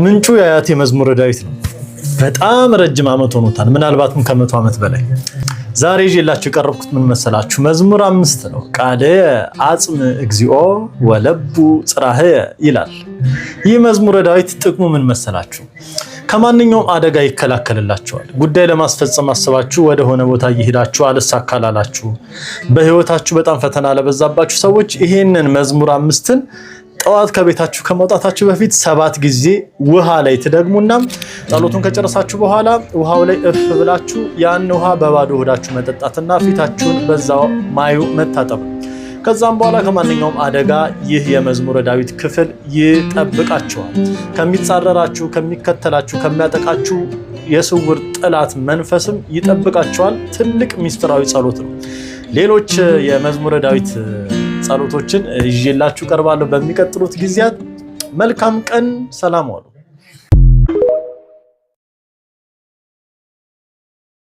ምንጩ የአያቴ መዝሙረ ዳዊት ነው። በጣም ረጅም ዓመት ሆኖታል፣ ምናልባትም ከ100 ዓመት በላይ። ዛሬ ይዤላችሁ የቀረብኩት ምን መሰላችሁ? መዝሙር 5 ነው። ቃለ አጽም እግዚኦ ወለቡ ጽራህ ይላል። ይህ መዝሙረ ዳዊት ጥቅሙ ምን መሰላችሁ? ከማንኛውም አደጋ ይከላከልላችኋል። ጉዳይ ለማስፈጸም አስባችሁ ወደ ሆነ ቦታ እየሄዳችሁ አልሳካላላችሁ፣ በህይወታችሁ በጣም ፈተና ለበዛባችሁ ሰዎች ይሄንን መዝሙር 5ን ጠዋት ከቤታችሁ ከመውጣታችሁ በፊት 7 ጊዜ ውሃ ላይ ትደግሙና ጸሎቱን ከጨረሳችሁ በኋላ ውሃው ላይ እፍ ብላችሁ ያን ውሃ በባዶ ሆዳችሁ መጠጣትና ፊታችሁን በዛው ማዩ መታጠብ። ከዛም በኋላ ከማንኛውም አደጋ ይህ የመዝሙረ ዳዊት ክፍል ይጠብቃችኋል። ከሚጻረራችሁ፣ ከሚከተላችሁ፣ ከሚያጠቃችሁ የስውር ጠላት መንፈስም ይጠብቃችኋል። ትልቅ ሚስጥራዊ ጸሎት ነው። ሌሎች የመዝሙረ ዳዊት ጸሎቶችን ይዤላችሁ ቀርባለሁ በሚቀጥሉት ጊዜያት። መልካም ቀን፣ ሰላም ዋሉ።